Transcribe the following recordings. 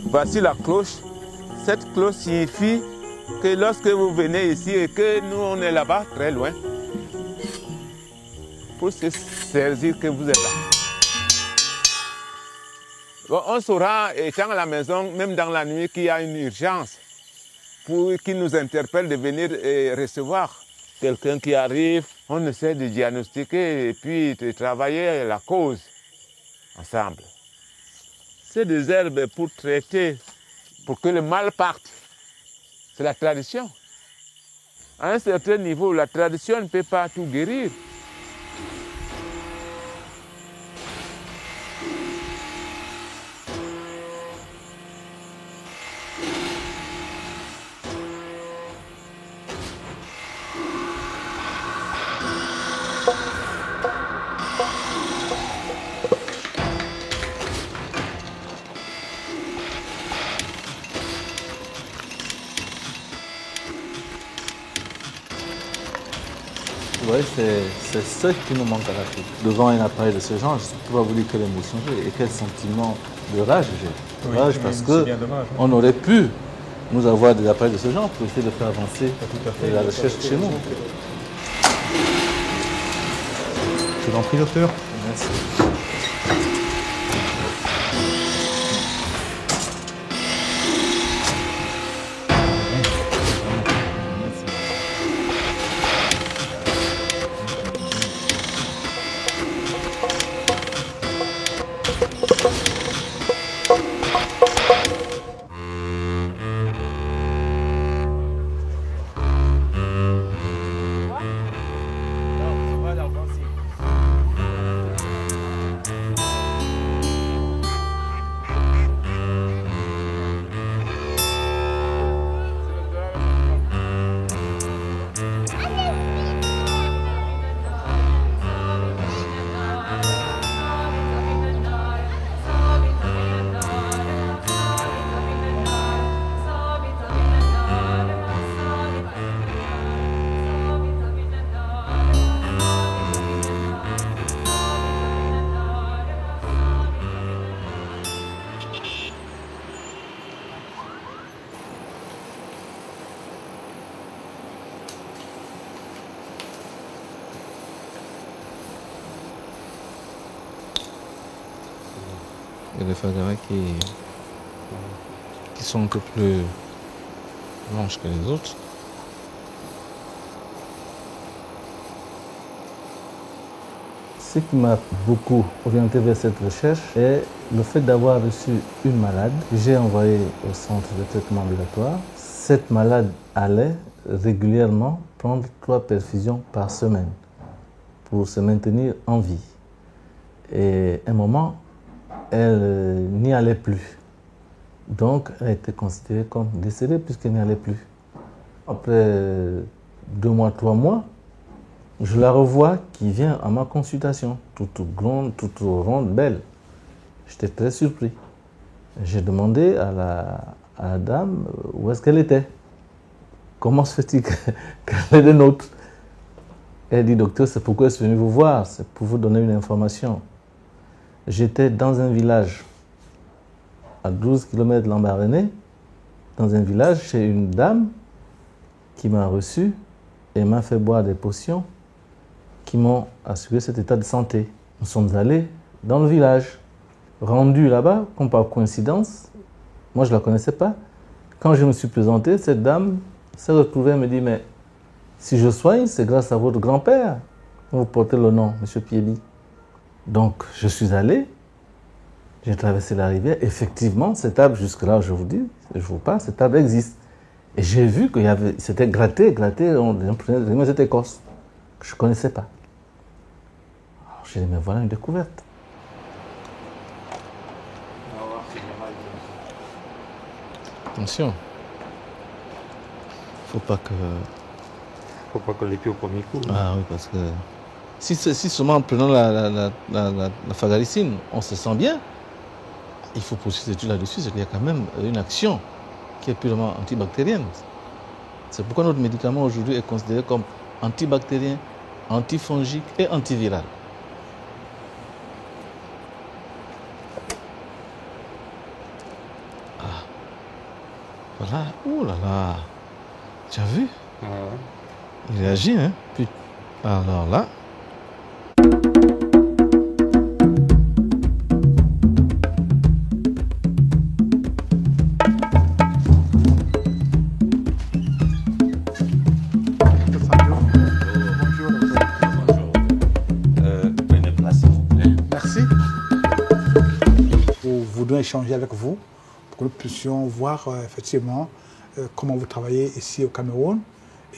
Voici la cloche. Cette cloche signifie que lorsque vous venez ici et que nous on est là-bas, très loin, pour se saisir que vous êtes là. Bon, on saura, étant à la maison, même dans la nuit, qu'il y a une urgence pour qui nous interpelle de venir recevoir quelqu'un qui arrive. On essaie de diagnostiquer et puis de travailler la cause ensemble. C'est des herbes pour traiter, pour que le mal parte. C'est la tradition. À un certain niveau, la tradition ne peut pas tout guérir. Oui, c'est ce qui nous manque à l'Afrique. Devant un appareil de ce genre, je ne sais pas vous dire quelle émotion j'ai et quel sentiment de rage j'ai. Oui, rage parce qu'on aurait pu nous avoir des appareils de ce genre pour essayer de faire avancer la recherche chez nous. Je vous en prie, docteur. Merci. Il y a des fadaras qui sont un peu plus blanches que les autres. Ce qui m'a beaucoup orienté vers cette recherche est le fait d'avoir reçu une malade que j'ai envoyée au centre de traitement ambulatoire. Cette malade allait régulièrement prendre 3 perfusions par semaine pour se maintenir en vie. Et à un moment, elle n'y allait plus. Donc, elle a été considérée comme décédée puisqu'elle n'y allait plus. Après 2 mois, 3 mois, je la revois qui vient à ma consultation, toute grande, toute ronde, belle. J'étais très surpris. J'ai demandé à la dame où est-ce qu'elle était. Comment se fait-il qu'elle est de nôtre? Elle dit, docteur, c'est pourquoi je suis venu vous voir, c'est pour vous donner une information. J'étais dans un village, à 12 km de Lambaréné, dans un village chez une dame qui m'a reçu et m'a fait boire des potions qui m'ont assuré cet état de santé. Nous sommes allés dans le village, rendus là-bas, comme par coïncidence. Moi, je ne la connaissais pas. Quand je me suis présenté, cette dame s'est retrouvée et me dit, mais si je soigne, c'est grâce à votre grand-père. Vous portez le nom, M. Piebi. Donc, je suis allé, j'ai traversé la rivière. Effectivement, cet arbre, jusque-là, je vous parle, cet arbre existe. Et j'ai vu que c'était gratté, on prenait cette écorce. que je ne connaissais pas. Alors, j'ai dit, mais voilà une découverte. Attention. Faut pas que les pieds au premier coup. Ah oui, parce que si seulement en prenant la phagaricine, on se sent bien, il faut poursuivre l'étude là-dessus, c'est qu'il y a quand même une action qui est purement antibactérienne. C'est pourquoi notre médicament aujourd'hui est considéré comme antibactérien, antifongique et antiviral. Ah. Voilà, oh là là, tu as vu? Ah ouais. Il réagit, hein? Puis, alors là. Prenez place, s'il vous plaît. Merci. Nous voudrions échanger avec vous pour que nous puissions voir effectivement comment vous travaillez ici au Cameroun.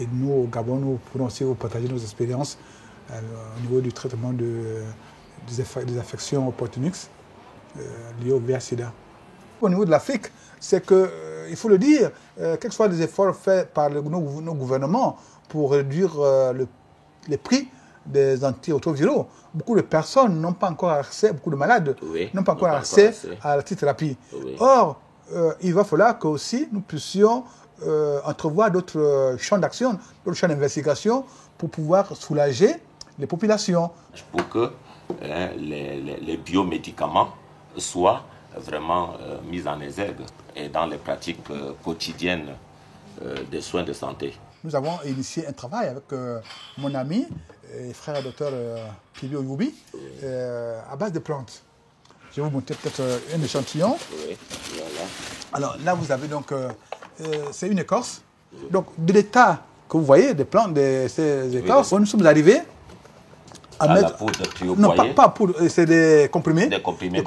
Et nous, au Gabon, nous pourrons aussi vous partager nos expériences au niveau du traitement des affections opportunistes liées au VIH-Sida. Au niveau de l'Afrique, c'est que, il faut le dire, quels que soient les efforts faits par nos gouvernements pour réduire les prix des antirétroviraux, beaucoup de personnes n'ont pas encore accès, beaucoup de malades n'ont pas encore accès à la thérapie. Oui. Or, il va falloir que aussi nous puissions entrevoir d'autres champs d'action, d'autres champs d'investigation pour pouvoir soulager les populations. Pour que les biomédicaments soient vraiment mis en exergue et dans les pratiques quotidiennes des soins de santé. Nous avons initié un travail avec mon ami et frère docteur Pibi Oyoubi à base de plantes. Je vais vous montrer peut-être un échantillon. Oui, voilà. Alors là, vous avez donc, c'est une écorce. Donc de l'état que vous voyez des plantes, de ces écorces, nous sommes arrivés à mettre... la poudre tuyau Non, poignée. pas poudre, c'est des comprimés. Des comprimés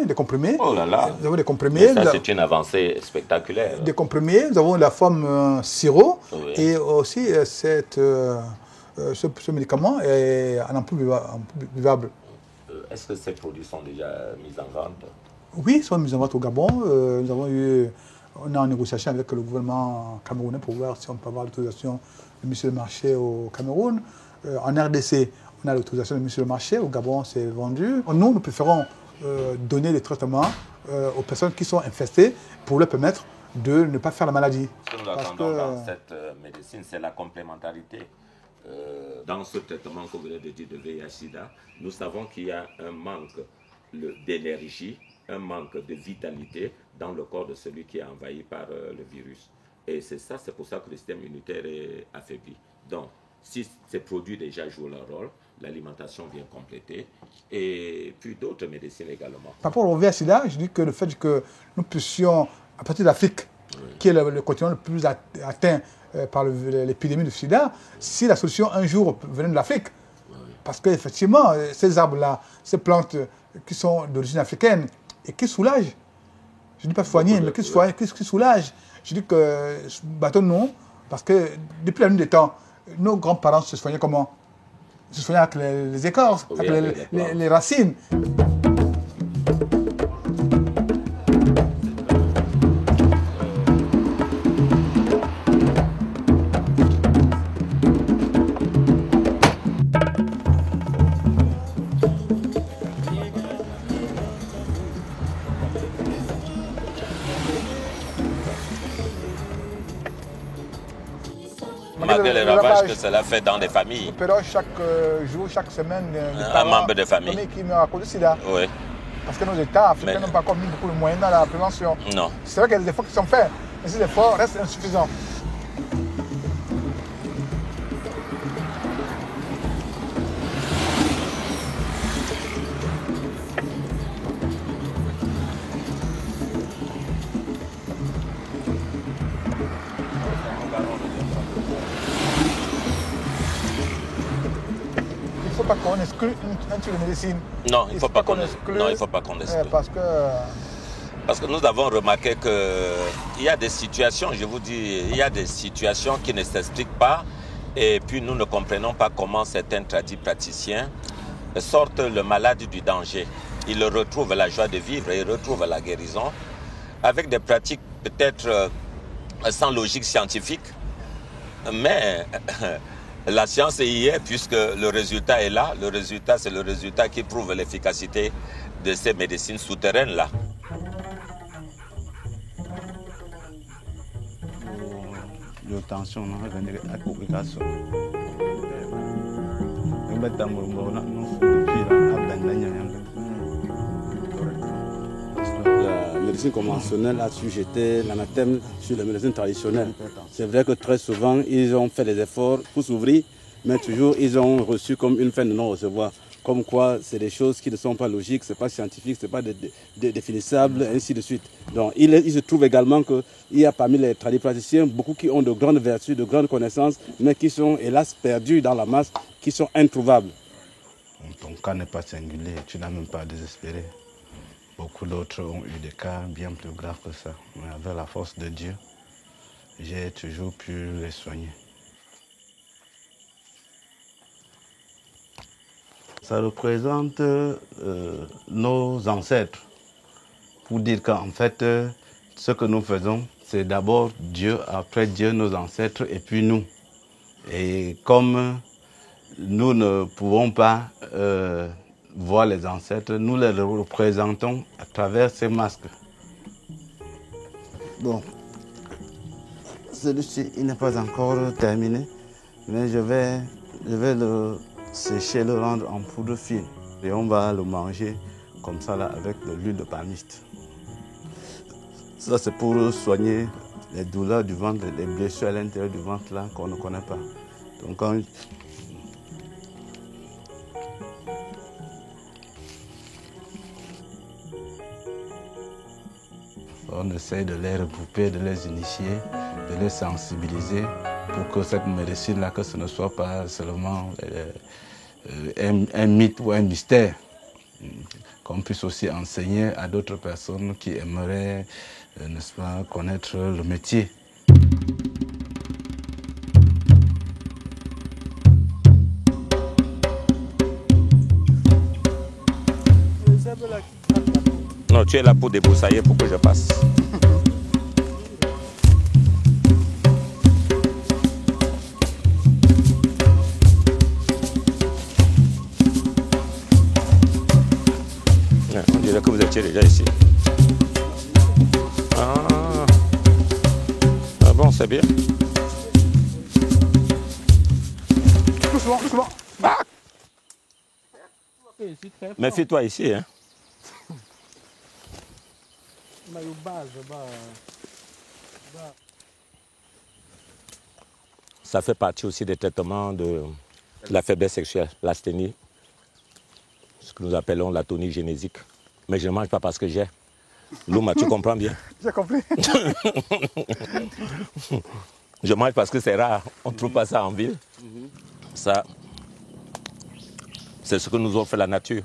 Des comprimés. Oh là là. Nous avons des comprimés. Mais ça, c'est une avancée spectaculaire. Des comprimés, nous avons la forme sirop. Oui. Et aussi ce médicament est en ampoule buvable. Est-ce que ces produits sont déjà mis en vente? Oui, ils sont mis en vente au Gabon. On est en négociation avec le gouvernement camerounais pour voir si on peut avoir l'autorisation de mise sur le marché au Cameroun. En RDC, on a l'autorisation de mise sur le marché. Au Gabon, c'est vendu. Nous préférons donner des traitements aux personnes qui sont infestées pour leur permettre de ne pas faire la maladie. Ce que nous attendons dans cette médecine, c'est la complémentarité. Dans ce traitement que vous venez de dire de VIH-Sida, nous savons qu'il y a un manque d'énergie, un manque de vitalité dans le corps de celui qui est envahi par le virus. Et c'est pour ça que le système immunitaire est affaibli. Donc, si ces produits déjà jouent leur rôle, l'alimentation vient compléter, et puis d'autres médecines également. Par rapport au VIH-Sida, je dis que le fait que nous puissions, à partir de l'Afrique, qui est le continent le plus atteint par l'épidémie de sida, si la solution un jour venait de l'Afrique, parce qu'effectivement, ces arbres-là, ces plantes qui sont d'origine africaine et qui soulagent, je ne dis pas soigner, mais qui soulagent, je dis que bateau non, parce que depuis la nuit des temps, nos grands-parents se soignaient comment? Ils se soignaient avec les écorces, Oui, avec les racines. Malgré les ravages que cela fait dans les familles. Nous opérons chaque jour, chaque semaine, Un membre de famille. qui meurt à cause du sida. Oui. Parce que nos États africains Mais- n'ont pas encore mis beaucoup de moyens dans la prévention. Non. C'est vrai qu'il y a des efforts qui sont faits, mais ces efforts restent insuffisants. Il ne faut pas qu'on exclue un type de médecine. Non, il ne faut pas qu'on exclue, non, il faut pas qu'on exclue. parce que que nous avons remarqué qu'il y a des situations, je vous dis, il y a des situations qui ne s'expliquent pas Et puis nous ne comprenons pas comment certains praticiens sortent le malade du danger. Ils retrouvent la joie de vivre et retrouvent la guérison avec des pratiques peut-être sans logique scientifique. Mais la science y est puisque le résultat est là. Le résultat, c'est le résultat qui prouve l'efficacité de ces médecines souterraines-là. La médecine conventionnelle a su jeter l'anathème sur la médecine traditionnelle. C'est vrai que très souvent, ils ont fait des efforts pour s'ouvrir, mais toujours ils ont reçu comme une fin de non-recevoir. Comme quoi, c'est des choses qui ne sont pas logiques, ce n'est pas scientifique, ce n'est pas définissable, ainsi de suite. Donc, il se trouve également qu'il y a parmi les tradipraticiens beaucoup qui ont de grandes vertus, de grandes connaissances, mais qui sont hélas perdus dans la masse, qui sont introuvables. Ton cas n'est pas singulier, tu n'as même pas désespéré. Beaucoup d'autres ont eu des cas bien plus graves que ça. Mais avec la force de Dieu, j'ai toujours pu les soigner. Ça représente nos ancêtres. Pour dire qu'en fait, ce que nous faisons, c'est d'abord Dieu, après Dieu, nos ancêtres, et puis nous. Et comme nous ne pouvons pas voir les ancêtres, nous les représentons à travers ces masques. Bon, celui-ci, il n'est pas encore terminé, mais je vais le sécher, le rendre en poudre fine. Et on va le manger comme ça là avec de l'huile de palmiste. Ça c'est pour soigner les douleurs du ventre, les blessures à l'intérieur du ventre là qu'on ne connaît pas. Donc on essaie de les regrouper, de les initier, de les sensibiliser pour que cette médecine-là, que ce ne soit pas seulement un mythe ou un mystère, qu'on puisse aussi enseigner à d'autres personnes qui aimeraient, n'est-ce pas, connaître le métier. Non, tu es là pour débroussailler pour que je passe. On dirait que vous étiez déjà ici. Ah bon, c'est bien. Doucement, doucement. Ah! Méfie-toi ici, hein. Ça fait partie aussi des traitements de la faiblesse sexuelle, l'asthénie, ce que nous appelons l'atonie génésique. Mais je ne mange pas parce que j'ai. Louma, tu comprends bien? J'ai compris. Je mange parce que c'est rare, on ne trouve pas ça en ville. Ça, c'est ce que nous offre la nature.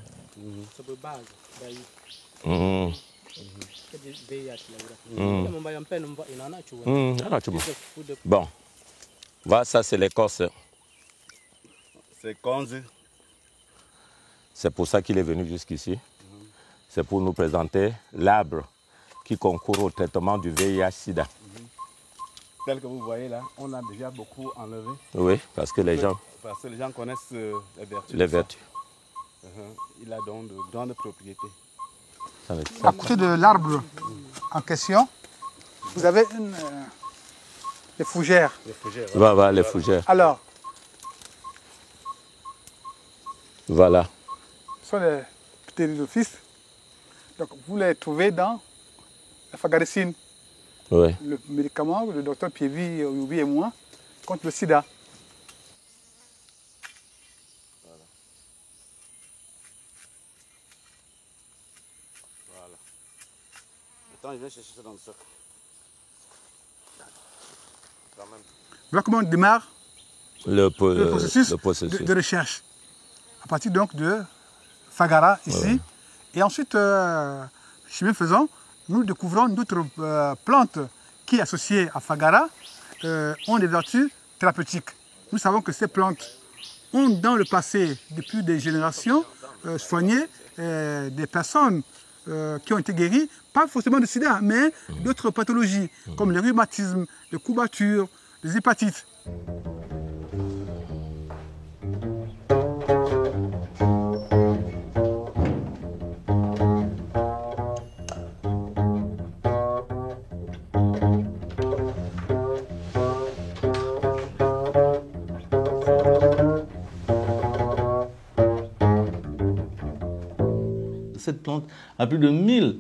Bon, voilà, ça c'est l'écorce. C'est Konzi. C'est pour ça qu'il est venu jusqu'ici. C'est pour nous présenter l'arbre qui concourt au traitement du VIH-Sida. Tel que vous voyez là, on a déjà beaucoup enlevé. Oui, parce que les gens connaissent les vertus. Les vertus. Il a donc de grandes propriétés. À côté de l'arbre en question, vous avez les fougères. Les fougères. Voilà, les fougères. Alors, voilà. ce sont les ptéridophytes. Donc, vous les trouvez dans la fagaricine, Oui. le médicament que le docteur Pievi, Youbi et moi, contre le sida. Attends, je vais chercher ça dans le sac. Voilà comment on démarre Le processus de recherche. À partir donc de Fagara, ici. Ouais. Et ensuite, chemin faisant, nous découvrons d'autres plantes qui, associées à Fagara, ont des vertus thérapeutiques. nous savons que ces plantes ont dans le passé, depuis des générations, soigné des personnes qui ont été guéries, pas forcément de sida, mais d'autres pathologies, comme le rhumatisme, les courbatures, les hépatites. Cette plante a plus de 1000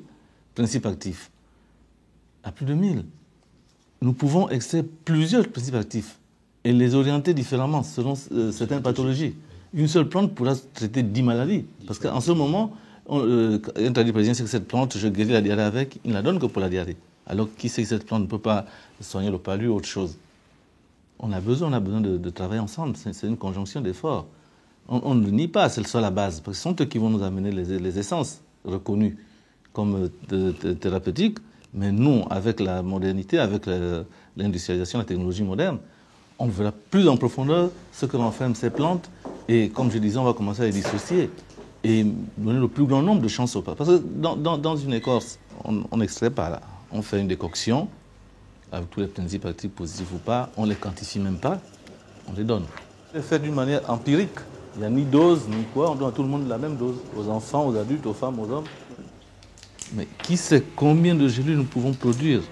principes actifs. À plus de 1000. Nous pouvons extraire plusieurs principes actifs et les orienter différemment selon certaines pathologies. Une seule plante pourra traiter 10 maladies. Parce qu'en ce moment, un tradipraticien sait que cette plante, je guéris la diarrhée avec, il ne la donne que pour la diarrhée. Alors qui sait que cette plante ne peut pas soigner le palu ou autre chose. On a besoin de travailler ensemble. C'est une conjonction d'efforts. On ne nie pas, c'est ça la base, parce que ce sont eux qui vont nous amener les essences reconnues comme thérapeutiques, mais nous, avec la modernité, avec l'industrialisation, la technologie moderne, on verra plus en profondeur ce que renferment ces plantes, et comme je disais, on va commencer à les dissocier, et donner le plus grand nombre de chances au pas. Parce que dans une écorce, on n'extrait pas là, on fait une décoction, avec tous les principes actifs positifs ou pas, on ne les quantifie même pas, on les donne. C'est fait d'une manière empirique. Il n'y a ni dose, ni quoi, on donne à tout le monde la même dose, aux enfants, aux adultes, aux femmes, aux hommes. Mais qui sait combien de gélules nous pouvons produire?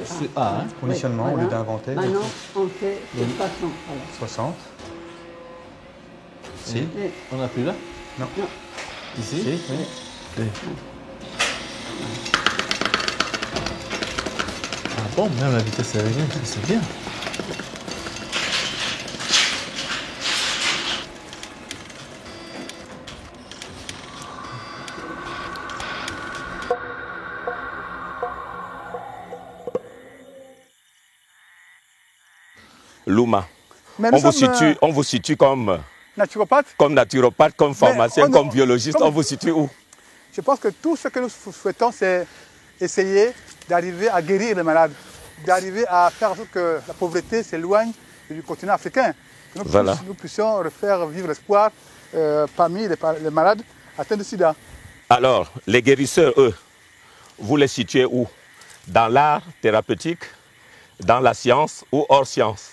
C'est A, hein, conditionnement, voilà. Au lieu d'inventer. Maintenant, on fait de façon. Voilà. 60. Si. Et On n'a plus là? Non. Ici? Si, oui. Okay. Ah bon, même la vitesse est réglée, c'est bien. Louma, Mais on vous situe comme naturopathe. Comme naturopathe, comme pharmacien, on- comme biologiste, comme- on vous situe où? Je pense que tout ce que nous souhaitons, c'est essayer d'arriver à guérir les malades, d'arriver à faire en sorte que la pauvreté s'éloigne du continent africain. Que nous puissions refaire vivre l'espoir parmi les malades atteints de sida. Alors, les guérisseurs, eux, vous les situez où? Dans l'art thérapeutique, dans la science ou hors science?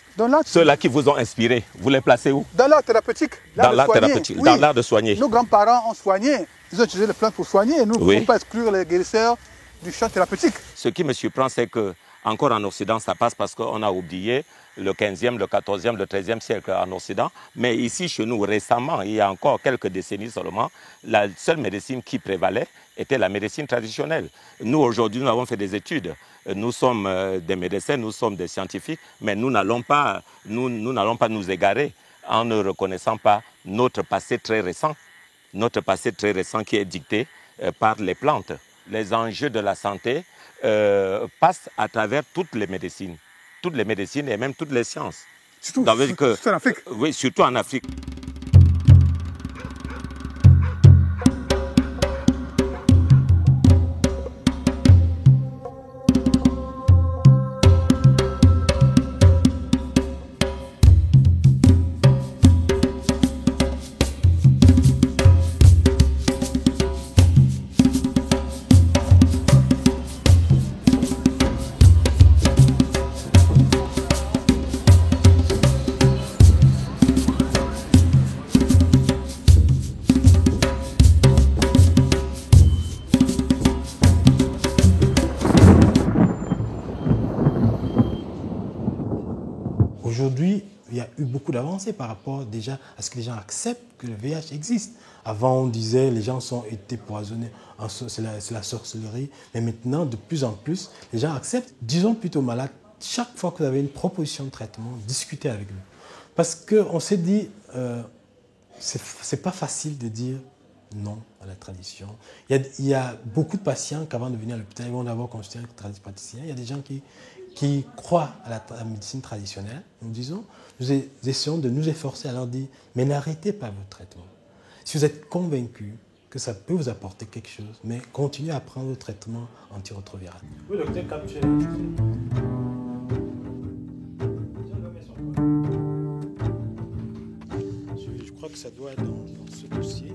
Ceux-là qui vous ont inspiré, vous les placez où? Dans l'art thérapeutique. Dans l'art thérapeutique, oui. dans l'art de soigner. Nos grands-parents ont soigné. Ils ont utilisé les plantes pour soigner. Nous ne pouvons pas exclure les guérisseurs du champ thérapeutique. Ce qui me surprend, c'est que encore en Occident, ça passe parce qu'on a oublié le 15e, le 14e, le 13e siècle en Occident. Mais ici, chez nous, récemment, il y a encore quelques décennies seulement, la seule médecine qui prévalait était la médecine traditionnelle. Nous, aujourd'hui, nous avons fait des études. Nous sommes des médecins, nous sommes des scientifiques, mais nous n'allons pas nous égarer en ne reconnaissant pas notre passé très récent qui est dicté par les plantes. Les enjeux de la santé passent à travers toutes les médecines et même toutes les sciences. Surtout en Afrique. Oui, surtout en Afrique. Aujourd'hui, il y a eu beaucoup d'avancées par rapport déjà à ce que les gens acceptent que le VIH existe. Avant, on disait les gens ont été poisonnés, c'est la sorcellerie. Mais maintenant, de plus en plus, les gens acceptent. Disons plutôt malades, chaque fois que vous avez une proposition de traitement, discutez avec nous. Parce qu'on s'est dit, c'est pas facile de dire non à la tradition. Il y a beaucoup de patients qui, avant de venir à l'hôpital, ils vont d'abord consulter un tradipraticien. Il y a des gens qui croient à la médecine traditionnelle. Nous essayons de nous efforcer à leur dire, mais n'arrêtez pas votre traitement. Si vous êtes convaincu que ça peut vous apporter quelque chose, mais continuez à prendre le traitement antirétroviral. Oui, docteur, capturez. Je crois que ça doit être dans ce dossier.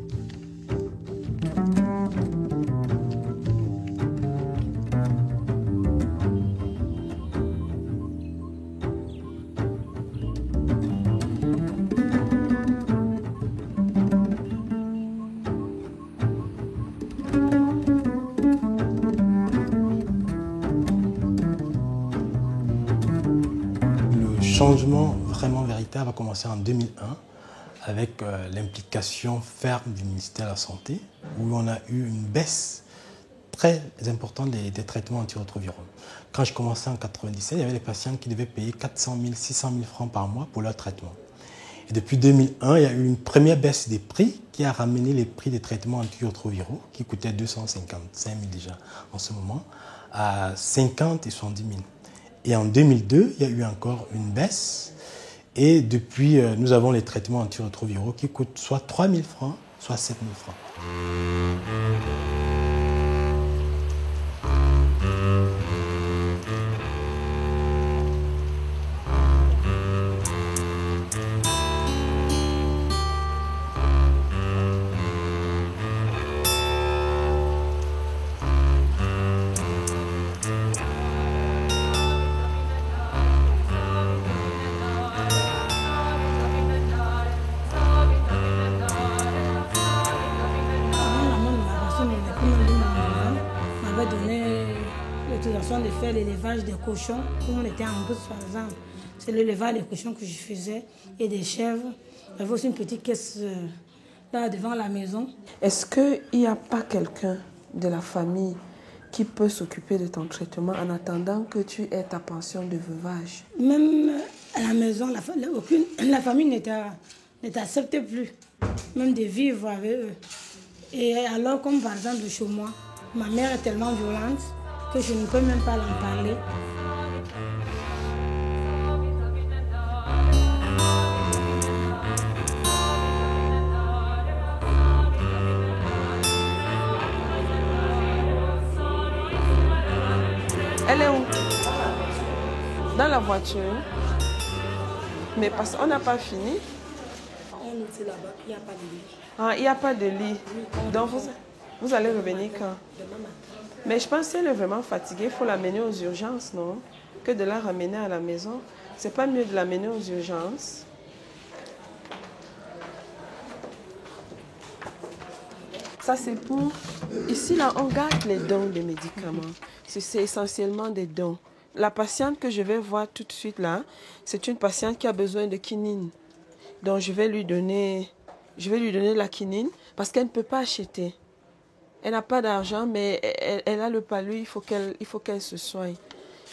Le changement vraiment véritable a commencé en 2001 avec l'implication ferme du ministère de la Santé, où on a eu une baisse très importante des traitements antirétroviraux. Quand je commençais en 1997, il y avait des patients qui devaient payer 400 000, 600 000 francs par mois pour leur traitement. Et depuis 2001, il y a eu une première baisse des prix qui a ramené les prix des traitements antirétroviraux, qui coûtaient 255 000 déjà en ce moment, à 50 et 70 000. Et en 2002, il y a eu encore une baisse. Et depuis, nous avons les traitements antirétroviraux qui coûtent soit 3 000 francs, soit 7 000 francs. De faire l'élevage des cochons, comme on était en Brousse par exemple. C'est l'élevage des cochons que je faisais et des chèvres. Il y avait aussi une petite caisse là devant la maison. Est-ce qu'il n'y a pas quelqu'un de la famille qui peut s'occuper de ton traitement en attendant que tu aies ta pension de veuvage? Même à la maison, la famille n'acceptait plus, même de vivre avec eux. Et alors, comme par exemple chez moi, ma mère est tellement violente que je ne peux même pas en parler. Elle est où? Dans la voiture. Mais parce qu'on n'a pas fini. On est là-bas, il n'y a pas de lit. Ah, il n'y a pas de lit. Donc vous allez revenir quand? Demain matin. Mais je pense qu'elle est vraiment fatiguée, il faut l'amener aux urgences, non? Que de la ramener à la maison. C'est pas mieux de l'amener aux urgences. Ça, c'est pour... Ici, là, on garde les dons des médicaments. C'est essentiellement des dons. La patiente que je vais voir tout de suite, là, c'est une patiente qui a besoin de quinine. Donc, je vais lui donner la quinine parce qu'elle ne peut pas acheter. Elle n'a pas d'argent, mais elle a le palu, il faut qu'elle se soigne.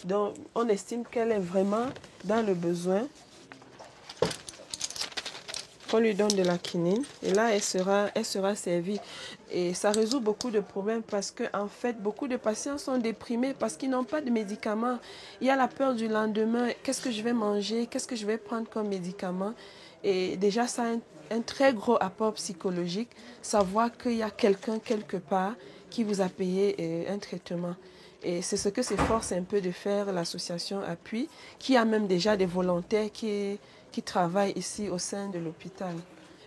Donc, on estime qu'elle est vraiment dans le besoin. On lui donne de la quinine et là, elle sera servie. Et ça résout beaucoup de problèmes parce qu'en fait, beaucoup de patients sont déprimés parce qu'ils n'ont pas de médicaments. Il y a la peur du lendemain. Qu'est-ce que je vais manger? Qu'est-ce que je vais prendre comme médicament? Et déjà, ça a un très gros apport psychologique, savoir qu'il y a quelqu'un quelque part qui vous a payé un traitement. Et c'est ce que s'efforce un peu de faire l'association Appui, qui a même déjà des volontaires qui travaillent ici au sein de l'hôpital.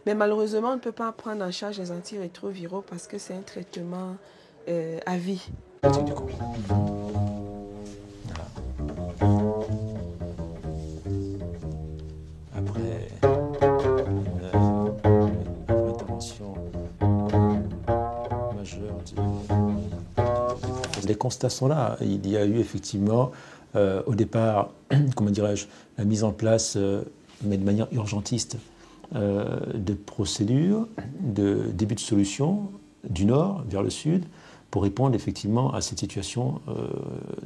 Mais malheureusement, on ne peut pas prendre en charge les antirétroviraux parce que c'est un traitement à vie. Après une intervention majeure, les constats sont là. Il y a eu effectivement, au départ, comment dirais-je, la mise en place, mais de manière urgentiste, de procédures, de début de solutions du nord vers le sud pour répondre effectivement à cette situation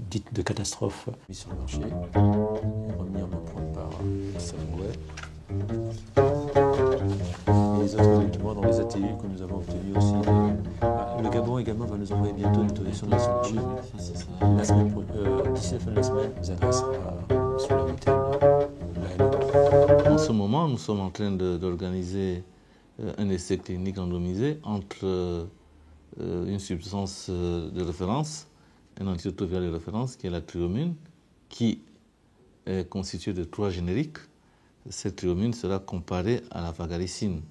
dite de catastrophe. Mis sur le marché, remis en main propre par Savouet. les autres éléments dans les ateliers que nous avons obtenus aussi. Le Gabon également va nous envoyer bientôt une autorisation de la solution. La semaine d'ici la fin de la semaine, nous adressera sur le thème. En ce moment, nous sommes en train d'organiser un essai clinique randomisé entre une substance de référence, un antidote de référence qui est la triomine, qui est constituée de 3 génériques. Cette triomine sera comparée à la vagaricine.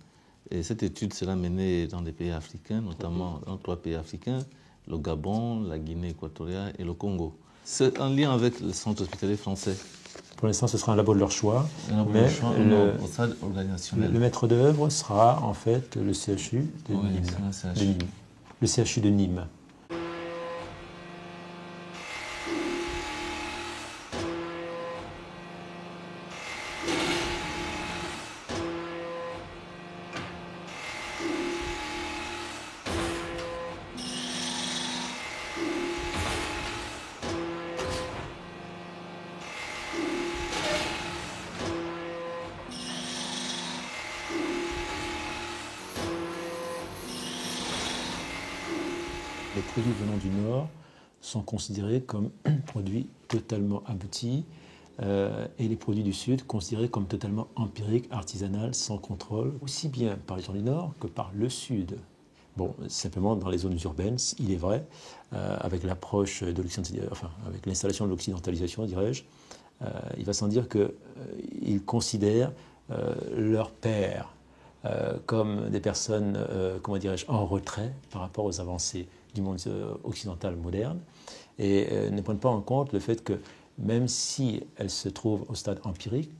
Et cette étude sera menée dans des pays africains, notamment dans 3 pays africains, le Gabon, la Guinée équatoriale et le Congo. C'est en lien avec le centre hospitalier français. Pour l'instant, ce sera un labo de leur choix, mais le maître d'œuvre sera en fait le CHU de Nîmes. Le CHU de Nîmes. Les produits venant du Nord sont considérés comme produits totalement aboutis et les produits du Sud considérés comme totalement empiriques, artisanales, sans contrôle, aussi bien par les gens du Nord que par le Sud. Bon, simplement dans les zones urbaines, il est vrai, avec l'approche de avec l'installation de l'occidentalisation, dirais-je, il va sans dire qu'ils considèrent leurs pairs comme des personnes, comment dirais-je, en retrait par rapport aux avancées du monde occidental moderne et ne prennent pas en compte le fait que même si elles se trouvent au stade empirique,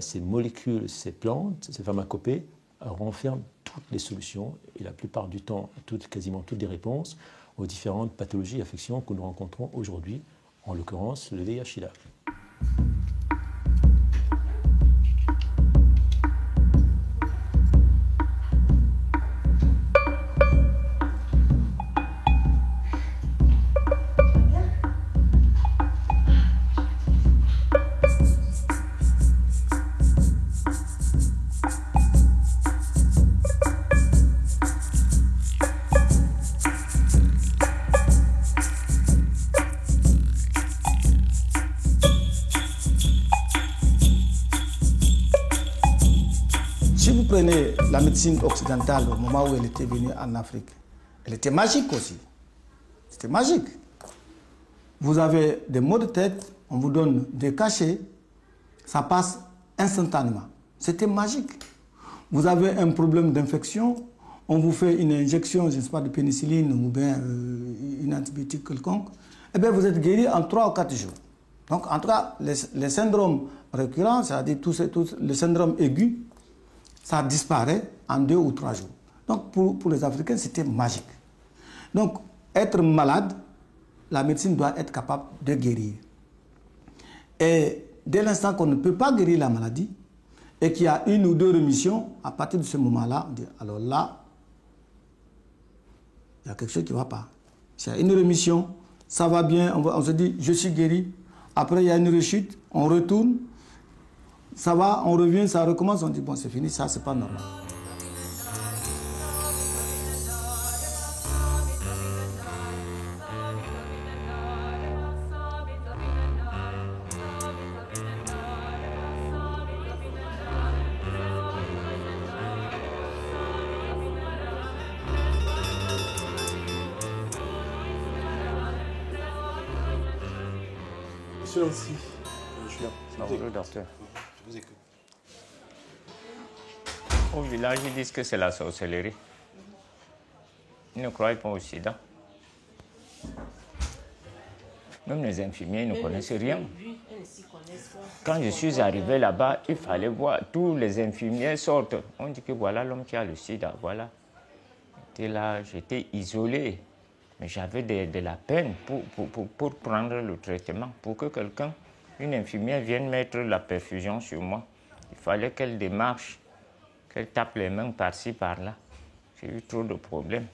ces molécules, ces plantes, ces pharmacopées renferment toutes les solutions et la plupart du temps, quasiment toutes les réponses aux différentes pathologies et affections que nous rencontrons aujourd'hui, en l'occurrence le VIH/SIDA. Prenez la médecine occidentale au moment où elle était venue en Afrique. Elle était magique aussi. C'était magique. Vous avez des maux de tête, on vous donne des cachets, ça passe instantanément. C'était magique. Vous avez un problème d'infection, on vous fait une injection, je ne sais pas, de pénicilline ou bien une antibiotique quelconque, et bien vous êtes guéri en 3 ou 4 jours. Donc en tout cas, les syndromes récurrents, c'est-à-dire tous les syndromes aigus, ça disparaît en 2 ou 3 jours. Donc pour les Africains, c'était magique. Donc être malade, la médecine doit être capable de guérir. Et dès l'instant qu'on ne peut pas guérir la maladie, et qu'il y a 1 ou 2 rémissions, à partir de ce moment-là, on dit, alors là, il y a quelque chose qui ne va pas. S'il y a une rémission, ça va bien, on se dit, je suis guéri. Après, il y a une rechute, on retourne, ça va, on revient, ça recommence, on dit, bon, c'est fini, ça, c'est pas normal. Monsieur aussi. Bonjour, docteur. Je vous écoute. Au village, ils disent que c'est la sorcellerie. Ils ne croient pas au sida. Même les infirmiers ne connaissent rien. Quand je suis arrivé là-bas, il fallait voir, tous les infirmiers sortent. On dit que voilà l'homme qui a le sida, voilà. J'étais là, j'étais isolé. Mais j'avais de la peine pour prendre le traitement. Pour que quelqu'un, une infirmière, vienne mettre la perfusion sur moi, il fallait qu'elle démarche, qu'elle tape les mains par-ci, par-là. J'ai eu trop de problèmes.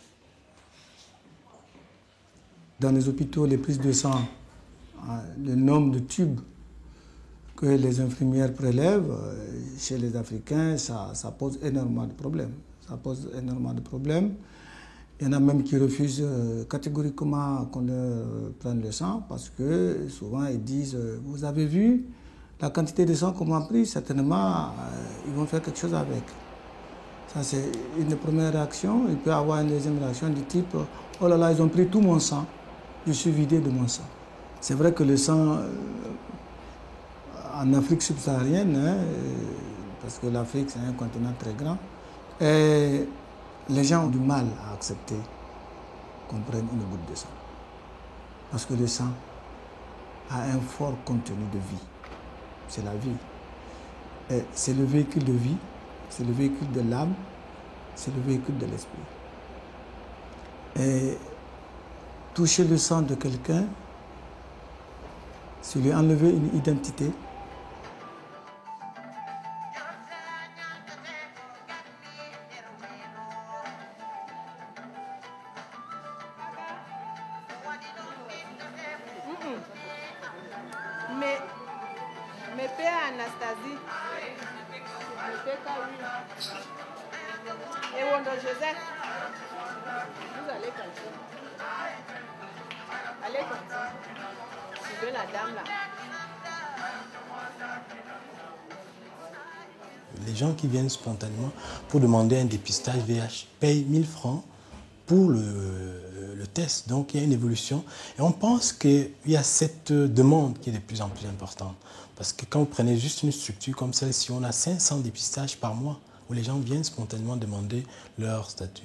Dans les hôpitaux, les prises de sang, le nombre de tubes que les infirmières prélèvent, chez les Africains, ça pose énormément de problèmes. Ça pose énormément de problèmes. Il y en a même qui refusent catégoriquement qu'on leur prenne le sang parce que souvent ils disent « Vous avez vu la quantité de sang qu'on m'a pris, certainement ils vont faire quelque chose avec ». Ça c'est une première réaction. Il peut y avoir une deuxième réaction du type « Oh là là, ils ont pris tout mon sang, je suis vidé de mon sang ». C'est vrai que le sang en Afrique subsaharienne, parce que l'Afrique c'est un continent très grand, et les gens ont du mal à accepter qu'on prenne une goutte de sang. Parce que le sang a un fort contenu de vie. C'est la vie. Et c'est le véhicule de vie, c'est le véhicule de l'âme, c'est le véhicule de l'esprit. Et toucher le sang de quelqu'un, c'est lui enlever une identité. Mais Père Anastasie, et Wondo Joseph, vous allez comme ça. Allez comme ça. Suivez la dame là. Les gens qui viennent spontanément pour demander un dépistage VIH payent 1000 francs pour le test. Donc il y a une évolution. Et on pense qu'il y a cette demande qui est de plus en plus importante. Parce que quand vous prenez juste une structure comme celle-ci, on a 500 dépistages par mois où les gens viennent spontanément demander leur statut.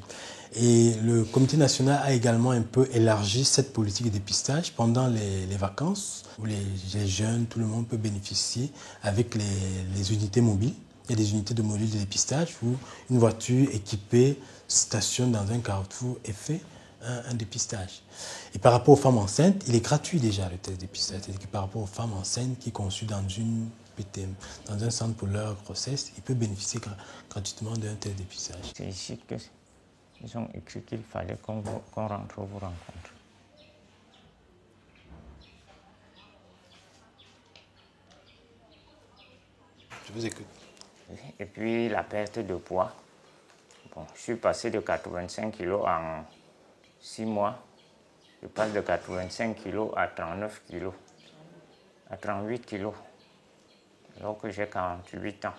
Et le Comité national a également un peu élargi cette politique de dépistage pendant les vacances, où les jeunes, tout le monde peut bénéficier avec les unités mobiles. Il y a des unités de modules de dépistage où une voiture équipée stationne dans un carrefour et fait un dépistage. Et par rapport aux femmes enceintes, il est gratuit déjà le test de dépistage. C'est-à-dire que par rapport aux femmes enceintes qui conçues dans une PTM, dans un centre pour leur grossesse, ils peuvent bénéficier gratuitement d'un test de dépistage. C'est ici qu'ils ont écrit qu'il fallait qu'on rentre vous rencontre. Je vous écoute. Et puis la perte de poids. Bon, je suis passé de 85 kg en 6 mois. Je passe de 85 kg à 39 kg, à 38 kg, alors que j'ai 48 ans.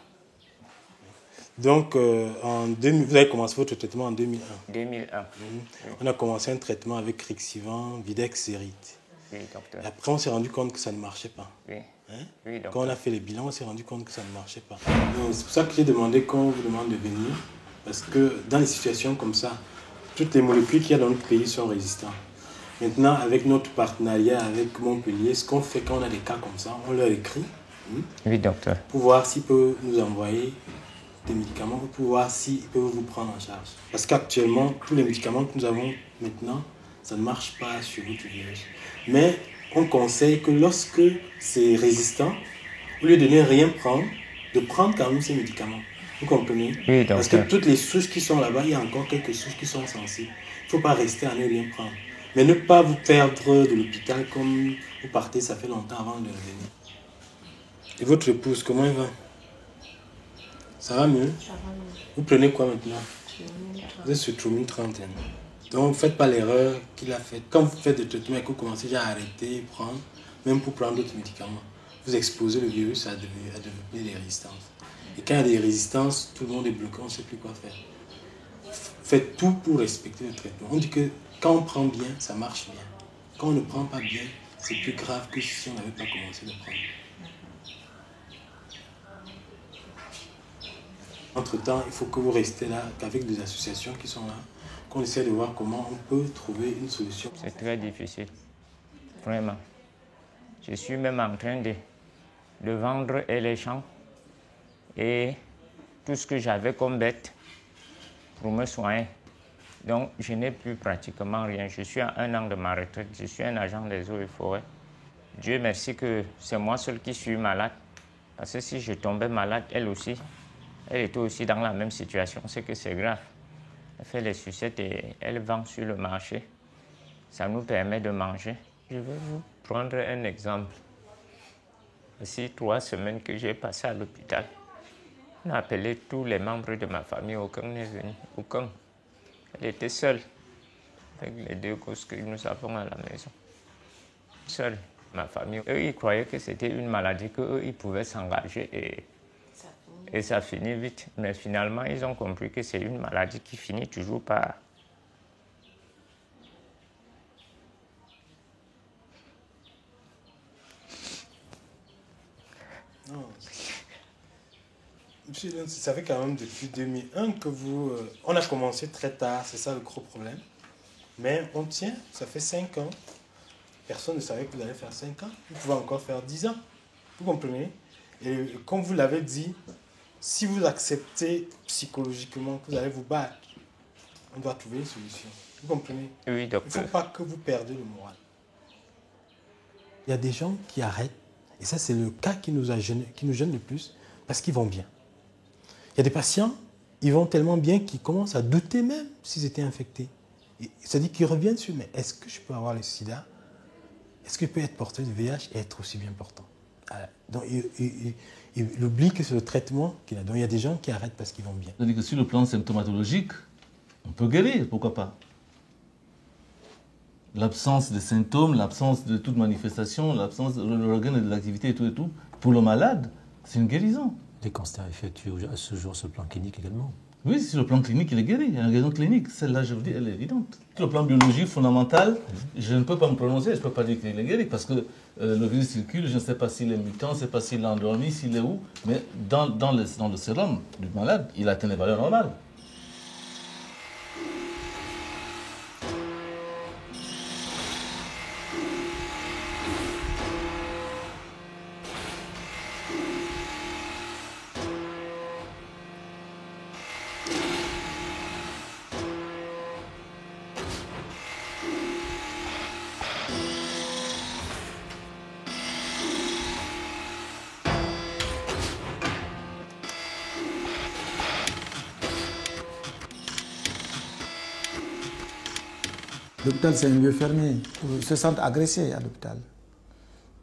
Donc, vous avez commencé votre traitement en 2001. 2001. On a commencé un traitement avec Rixivan, Videx et Rite. Oui, docteur. Et après, on s'est rendu compte que ça ne marchait pas. Oui. Hein? Oui, docteur. Quand on a fait les bilans, on s'est rendu compte que ça ne marchait pas. C'est pour ça que j'ai demandé qu'on vous demande de venir. Parce que dans les situations comme ça, toutes les molécules qu'il y a dans notre pays sont résistantes. Maintenant, avec notre partenariat avec Montpellier, ce qu'on fait quand on a des cas comme ça, on leur écrit. Oui, docteur. Pour voir s'ils peuvent nous envoyer des médicaments, pour voir s'ils peuvent vous prendre en charge. Parce qu'actuellement, tous les médicaments que nous avons maintenant, ça ne marche pas sur votre virus. Mais on conseille que lorsque c'est résistant, au lieu de ne rien prendre, de prendre quand même ces médicaments. Vous comprenez? Oui, docteur. Parce que toutes les souches qui sont là-bas, il y a encore quelques souches qui sont sensibles. Il ne faut pas rester à ne rien prendre. Mais ne pas vous perdre de l'hôpital comme vous partez, ça fait longtemps avant de revenir. Et votre épouse, comment elle va? Ça va mieux? Ça va mieux. Vous prenez quoi maintenant? Vous êtes sur Trumine 30. Donc, ne faites pas l'erreur qu'il a faite. Quand vous faites des traitements et que vous commencez déjà à arrêter, prendre, même pour prendre d'autres médicaments, vous exposez le virus à développer des résistances. Et quand il y a des résistances, tout le monde est bloqué, on ne sait plus quoi faire. Faites tout pour respecter le traitement. On dit que quand on prend bien, ça marche bien. Quand on ne prend pas bien, c'est plus grave que si on n'avait pas commencé à le prendre. Entre-temps, il faut que vous restez là, qu'avec des associations qui sont là, qu'on essaie de voir comment on peut trouver une solution. C'est très difficile, vraiment. Je suis même en train de vendre les champs et tout ce que j'avais comme bête pour me soigner. Donc, je n'ai plus pratiquement rien. Je suis à 1 an de ma retraite. Je suis un agent des eaux et forêts. Dieu merci que c'est moi seul qui suis malade. Parce que si je tombais malade, elle aussi, elle était aussi dans la même situation. C'est que c'est grave. Elle fait les sucettes et elle vend sur le marché. Ça nous permet de manger. Je vais vous prendre un exemple. Voici 3 semaines que j'ai passé à l'hôpital. On a appelé tous les membres de ma famille, aucun n'est venu, aucun. Elle était seule, avec les 2 gosses que nous avons à la maison. Seule, ma famille. Eux, ils croyaient que c'était une maladie, qu'eux, ils pouvaient s'engager et ça finit vite. Mais finalement, ils ont compris que c'est une maladie qui finit toujours par... Non. Monsieur Lens, ça fait quand même depuis 2001 que vous... on a commencé très tard, c'est ça le gros problème. Mais on tient, ça fait 5 ans. Personne ne savait que vous allez faire 5 ans. Vous pouvez encore faire 10 ans. Vous comprenez? Et comme vous l'avez dit, si vous acceptez psychologiquement que vous allez vous battre, on doit trouver une solution. Vous comprenez? Oui, docteur. Il ne faut pas que vous perdiez le moral. Il y a des gens qui arrêtent. Et ça, c'est le cas qui nous gêne le plus, parce qu'ils vont bien. Il y a des patients, ils vont tellement bien qu'ils commencent à douter même s'ils étaient infectés. C'est-à-dire qu'ils reviennent sur, mais est-ce que je peux avoir le sida? Est-ce que je peux être porteur du VIH et être aussi bien portant? Donc, il oublie que c'est le traitement qu'il a. Donc, il y a des gens qui arrêtent parce qu'ils vont bien. C'est-à-dire que sur le plan symptomatologique, on peut guérir, pourquoi pas? L'absence de symptômes, l'absence de toute manifestation, l'absence de l'organe de l'activité et tout, pour le malade, c'est une guérison. Les constats effectués à ce jour sur le plan clinique également. Oui, sur le plan clinique, il est guéri. Il y a une guérison clinique. Celle-là, je vous dis, elle est évidente. Sur le plan biologique fondamental, je ne peux pas me prononcer, je ne peux pas dire qu'il est guéri, parce que le virus circule, je ne sais pas s'il est mutant, je ne sais pas s'il est endormi, s'il est où, mais dans le sérum du malade, il atteint les valeurs normales. L'hôpital, c'est un lieu fermé. Ils se sentent agressés à l'hôpital.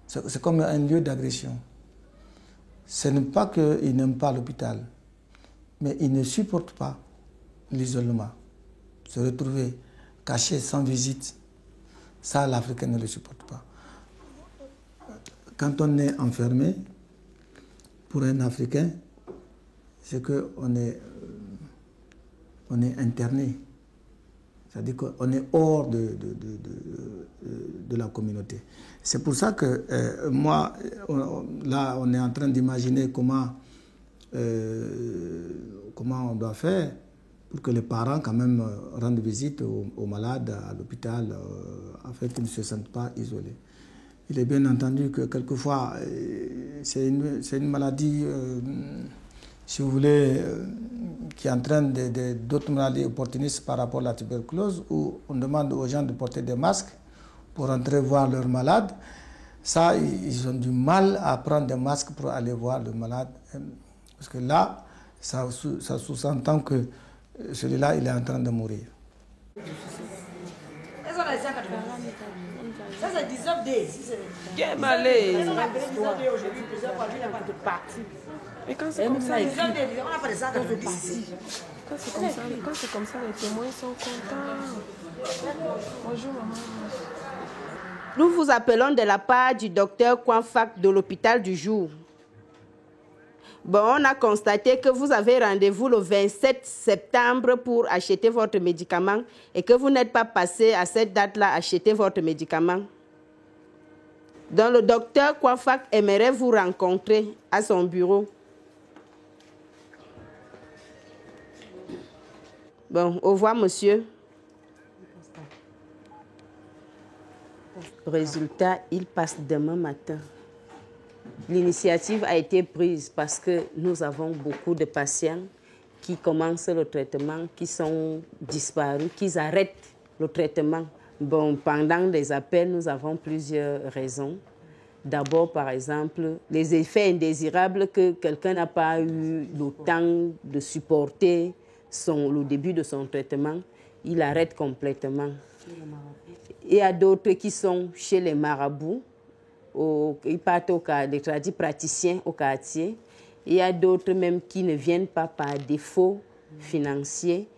C'est comme un lieu d'agression. Ce n'est pas qu'ils n'aiment pas l'hôpital, mais ils ne supportent pas l'isolement. Se retrouver caché sans visite, ça, l'Africain ne le supporte pas. Quand on est enfermé, pour un Africain, c'est qu'on est interné. C'est-à-dire qu'on est hors de la communauté. C'est pour ça que moi, là, on est en train d'imaginer comment on doit faire pour que les parents, quand même, rendent visite aux malades à l'hôpital afin qu'ils ne se sentent pas isolés. Il est bien entendu que quelquefois, c'est une maladie, si vous voulez, qui entraîne d'autres maladies opportunistes par rapport à la tuberculose, où on demande aux gens de porter des masques pour entrer voir leurs malades. Ça, ils ont du mal à prendre des masques pour aller voir le malade. Parce que là, ça sous-entend que celui-là, il est en train de mourir. Ça, c'est 19 days. Qu'est malé. Et quand c'est comme ça, les on n'a pas de ça dans le ici. Quand c'est comme ça, les témoins sont contents. Bonjour, maman. Nous vous appelons de la part du docteur Kwanfak de l'hôpital du jour. Bon, on a constaté que vous avez rendez-vous le 27 septembre pour acheter votre médicament et que vous n'êtes pas passé à cette date-là acheter votre médicament. Donc, le docteur Kwanfak aimerait vous rencontrer à son bureau. Bon, au revoir, monsieur. Résultat, il passe demain matin. L'initiative a été prise parce que nous avons beaucoup de patients qui commencent le traitement, qui sont disparus, qui arrêtent le traitement. Bon, pendant les appels, nous avons plusieurs raisons. D'abord, par exemple, les effets indésirables que quelqu'un n'a pas eu le temps de supporter le début de son traitement, il arrête complètement. Il y a d'autres qui sont chez les marabouts. ils partent des praticiens au quartier. Il y a d'autres même qui ne viennent pas par défaut financier.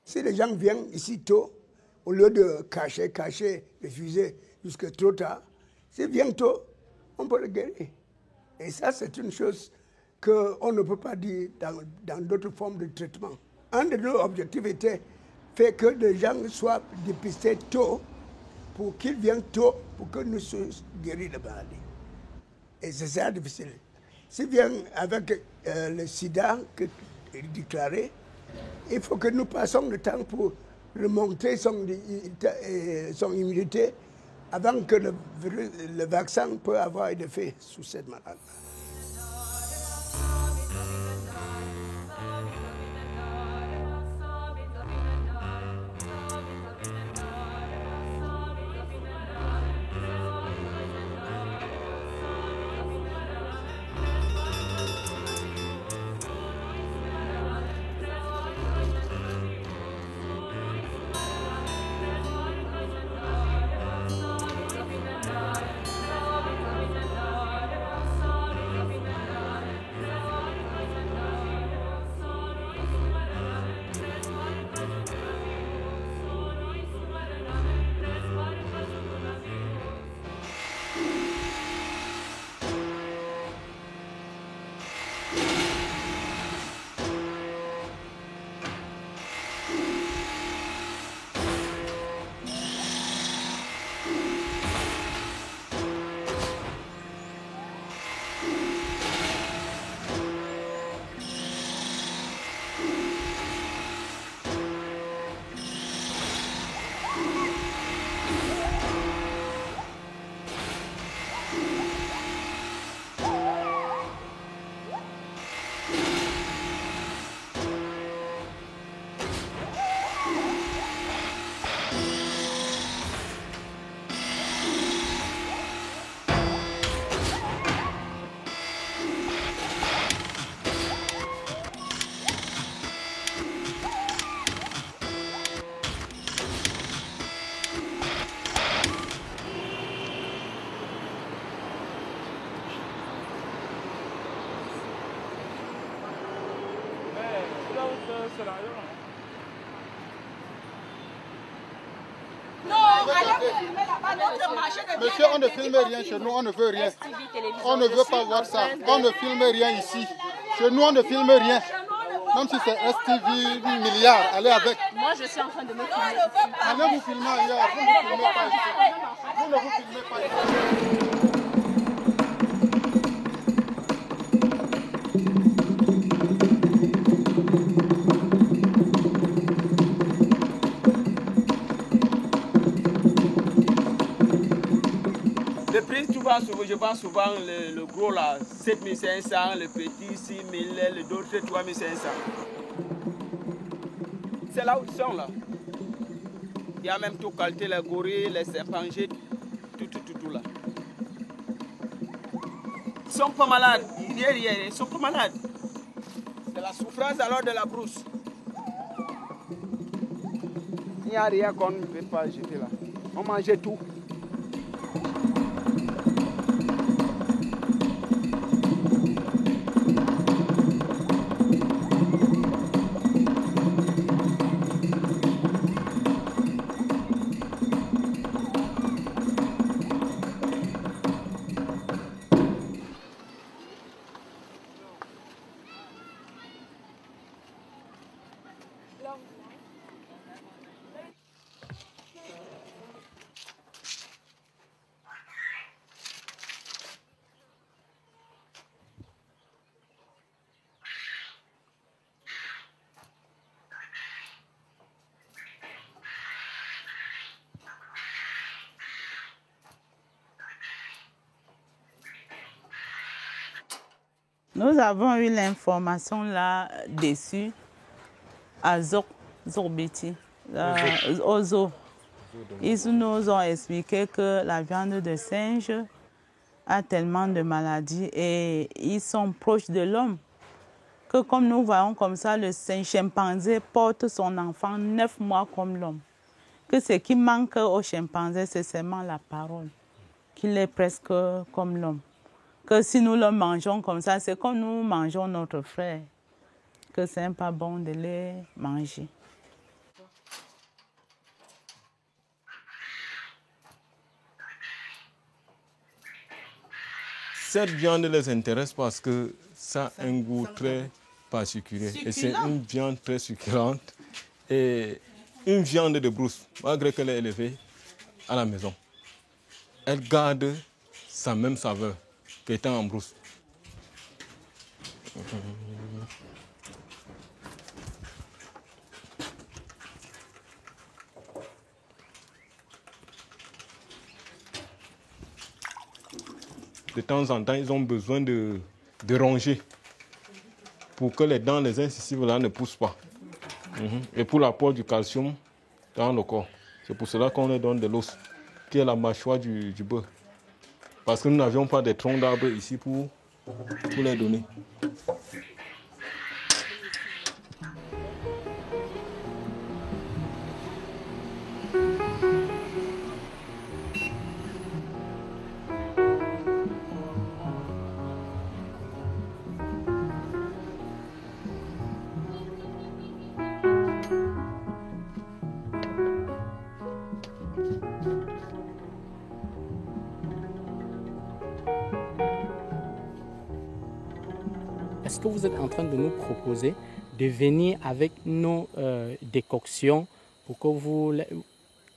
Si les gens viennent ici tôt, au lieu de cacher, refuser jusque trop tard, s'ils viennent tôt, on peut le guérir. Et ça, c'est une chose qu'on ne peut pas dire dans d'autres formes de traitement. Un de nos objectifs était faire que les gens soient dépistés tôt pour qu'ils viennent tôt pour que nous soyons guéris de maladie. Et c'est ça difficile. S'ils viennent avec le sida déclaré, il faut que nous passions le temps pour remonter son immunité avant que le vaccin peut avoir un effet sur cette maladie. Monsieur, on ne filme rien chez nous, on ne veut rien. On ne veut pas voir ça. On ne filme rien ici. Chez nous, on ne filme rien. Même si c'est STV milliard, allez avec. Moi, je suis en train de me filmer. Allez vous filmer ailleurs. Vous ne filmez pas ici. Vous ne vous filmez pas ici. Le prix, je vois souvent le gros là, 7500, le petit 6000, le d'autres 3500. C'est là où ils sont là. Il y a même tout qualité, les gorilles, les serpangers, tout là. Ils sont pas malades, ils sont pas malades. C'est la souffrance alors de la brousse. Il n'y a rien qu'on ne peut pas jeter là. On mangeait tout. Nous avons eu l'information là-dessus à Zorbiti, au zoo. Ils nous ont expliqué que la viande de singe a tellement de maladies et ils sont proches de l'homme. Que comme nous voyons comme ça, le chimpanzé porte son enfant 9 mois comme l'homme. Que ce qui manque au chimpanzé, c'est seulement la parole. Qu'il est presque comme l'homme. Que si nous le mangeons comme ça, c'est comme nous mangeons notre frère. Que c'est pas bon de les manger. Cette viande les intéresse parce que ça a un goût très particulier. Et c'est une viande très succulente. Et une viande de brousse, malgré qu'elle est élevée à la maison, elle garde sa même saveur qu'étant en brousse. De temps en temps, ils ont besoin de ronger pour que les dents, les incisives là ne poussent pas. Et pour l'apport du calcium dans le corps. C'est pour cela qu'on leur donne de l'os, qui est la mâchoire du bœuf. Parce que nous n'avions pas de troncs d'arbres ici pour les donner. Est-ce que vous êtes en train de nous proposer de venir avec nos décoctions pour que vous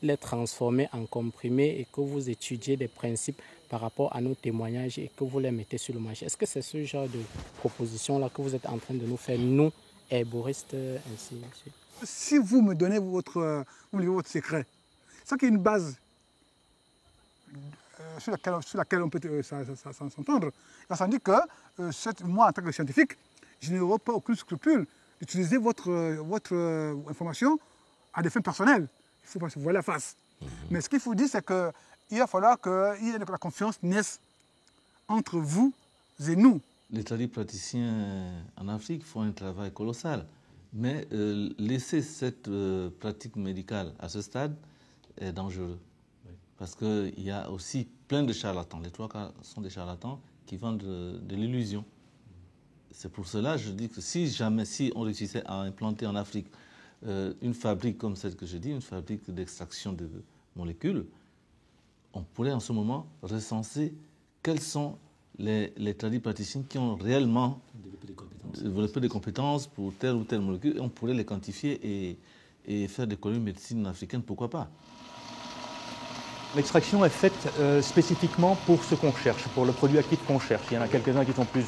les transformez en comprimés et que vous étudiez des principes par rapport à nos témoignages et que vous les mettez sur le marché? Est-ce que c'est ce genre de proposition-là que vous êtes en train de nous faire, nous, herboristes, ainsi de suite? Si vous me donnez votre secret, c'est qu'il y a une base sur laquelle on peut s'entendre. Ça veut dire que moi, en tant que scientifique, je n'aurai pas aucun scrupule d'utiliser votre information à des fins personnelles. Il faut pas se voiler la face. Mais ce qu'il faut dire, c'est qu'il va falloir que la confiance naisse entre vous et nous. Les tradipraticiens en Afrique font un travail colossal. Mais laisser cette pratique médicale à ce stade est dangereux. Parce qu'il y a aussi plein de charlatans. Les 3 quarts sont des charlatans qui vendent de l'illusion. C'est pour cela que je dis que si on réussissait à implanter en Afrique une fabrique comme celle que j'ai dit, une fabrique d'extraction de molécules, on pourrait en ce moment recenser quels sont les tradipraticiens qui ont réellement développé des compétences pour telle ou telle molécule. On pourrait les quantifier et faire des colonies de médecine africaine, pourquoi pas. L'extraction est faite spécifiquement pour ce qu'on cherche, pour le produit actif qu'on cherche. Il y en a quelques-uns qui sont plus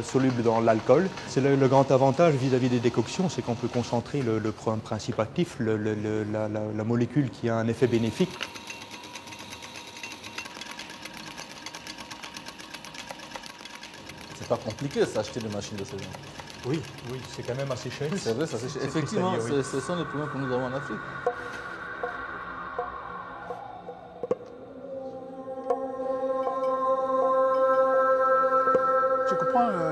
solubles dans l'alcool. C'est le grand avantage vis-à-vis des décoctions, c'est qu'on peut concentrer le principe actif, la molécule qui a un effet bénéfique. C'est pas compliqué, s'acheter des machines de ce genre. Oui, c'est quand même assez cher. C'est vrai, ça c'est cher. Effectivement, ce sont les problèmes que nous avons en Afrique.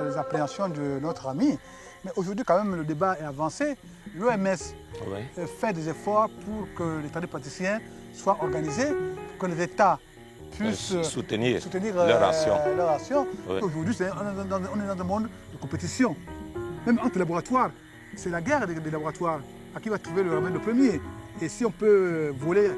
Les appréhensions de notre ami, mais aujourd'hui quand même le débat est avancé. L'OMS fait des efforts pour que les tradipraticiens soient organisés, pour que les États puissent soutenir leur action. Aujourd'hui on est dans un monde de compétition, même entre laboratoires. C'est la guerre des laboratoires, à qui va trouver le remède le premier. Et si on peut voler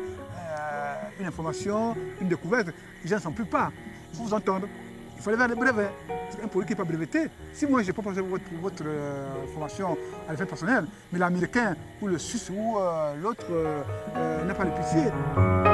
une information, une découverte, les gens ne s'en plient pas. Il faut vous entendre. Il fallait faire des brevets. C'est un produit qui n'est pas breveté. Si moi, je n'ai pas passé votre formation à l'effet personnel, mais l'Américain ou le Suisse ou l'autre n'a pas de pitié.